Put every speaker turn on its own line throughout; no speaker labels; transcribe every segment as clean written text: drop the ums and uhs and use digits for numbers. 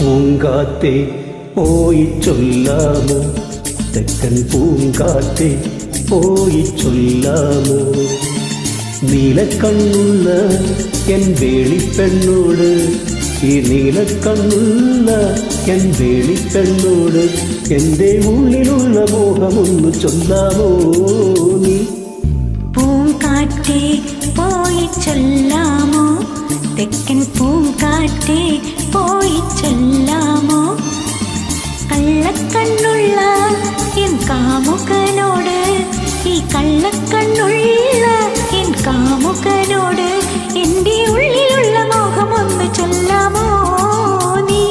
പൂങ്കാറ്റേ പോയി ചൊല്ലാമോ, തെക്കൻ പൂങ്കാറ്റേ പോയി ചൊല്ലാമോ, നീലക്കണ്ണുള്ള എൻ വേളിപ്പെണ്ണോട്, ഈ നീലക്കണ്ണുള്ള എൻ വേളിപ്പെണ്ണോട് എൻ്റെ ഉള്ളിലുള്ള മോഹമൊന്നു ചൊല്ലാമോ നീ.
പൂങ്കാറ്റേ പോയി ചൊല്ലാമോ, തെക്കൻ പൂങ്കാറ്റേ പോയി ചൊല്ലാമോ, കള്ളക്കണ്ണുള്ള എൻ കാമുകനോട്, ഈ കള്ളക്കണ്ണുള്ള എൻ കാമുകനോട് എൻ്റെ ഉള്ളിലുള്ള മോഹമൊന്ന് ചൊല്ലാമോ നീ.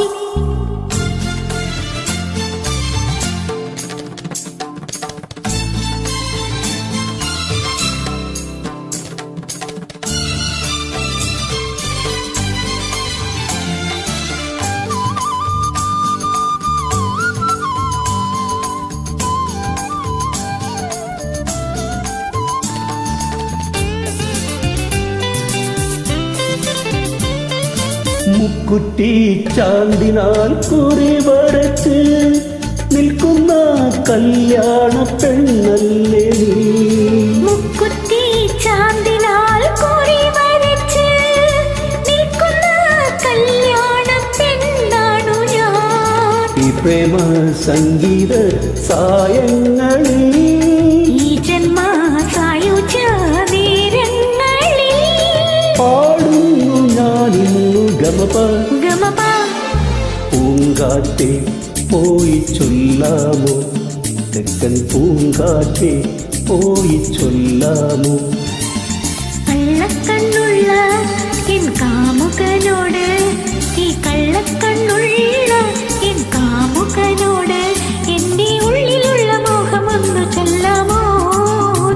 മുക്കുറ്റി ചാന്തിനാൽ കുറി വരച്ച് നിൽക്കുന്ന കല്യാണ പെണ്ണല്ലേ നീ.
മുക്കുറ്റി ചാന്തിനാൽ കുറി വരച്ച് നിൽക്കുന്ന കല്യാണ പെണ്ണാണു ഞാൻ.
ഈ പ്രേമ സംഗീത സായങ്ങളിൽ,
ഈ ജന്മ സായുജ നേരങ്ങളിൽ
പാടുന്നു ഞാനിന്നു ഗമപ
ഗമപ.
പൂങ്കാറ്റേ പോയി ചൊല്ലാമോ, തെക്കൻ പൂങ്കാറ്റേ പോയി ചൊല്ലാമോ,
കള്ളക്കണ്ണുള്ള എൻ കാമുകനോട്, ഈ കള്ളക്കണ്ണുള്ള എൻ കാമുകനോട് എൻ്റെ ഉള്ളിലുള്ള മോഹമൊന്നു ചൊല്ലാമോ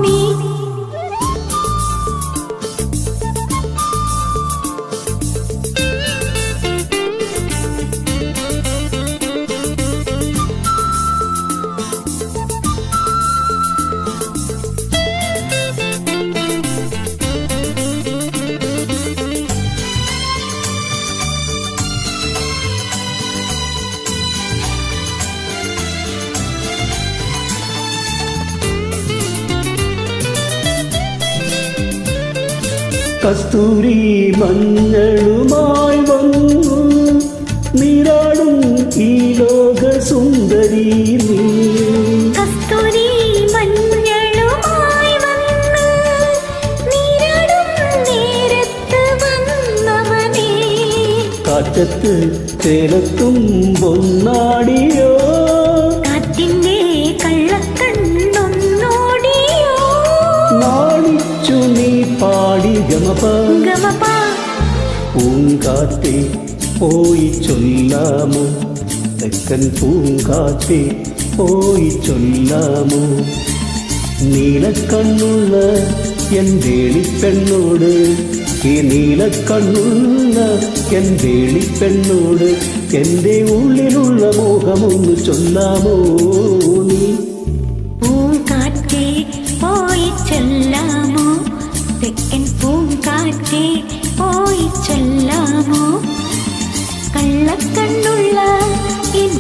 നീ.
കസ്തൂരി മഞ്ഞളുമായി വന്നു നീരാടും ഈ ലോക സുന്ദരി നീ.
കസ്തൂരി മഞ്ഞളുമായി വന്നു നീരാടും നേരത്ത് വന്നവനേ,
കാറ്റത്ത് ചേലത്തും പൊന്നാടിയോ,
കാറ്റിന്റെ കള്ളക്കണ്ണൊന്നോടിയോ,
നാണിച്ചു നീ പാടി ഗമപ
ഗമപ.
പൂങ്കാറ്റേ പോയി ചൊല്ലാമോ, തെക്കൻ പൂങ്കാറ്റേ പോയി ചൊല്ലാമോ, നീലക്കണ്ണുള്ള എൻ വേളിപ്പെണ്ണോട്, ഈ നീലക്കണ്ണുള്ള എൻ വേളിപ്പെണ്ണോട് എൻ്റെ ഉള്ളിലുള്ള മോഹമൊന്നു ചൊല്ലാമോ നീ.
പൂങ്കാറ്റേ പോയി ചൊല്ലാമോ, തെക്കൻ പൂങ്കാറ്റേ പോയി ചൊല്ലാമോ, കള്ളക്കണ്ണുള്ള എൻ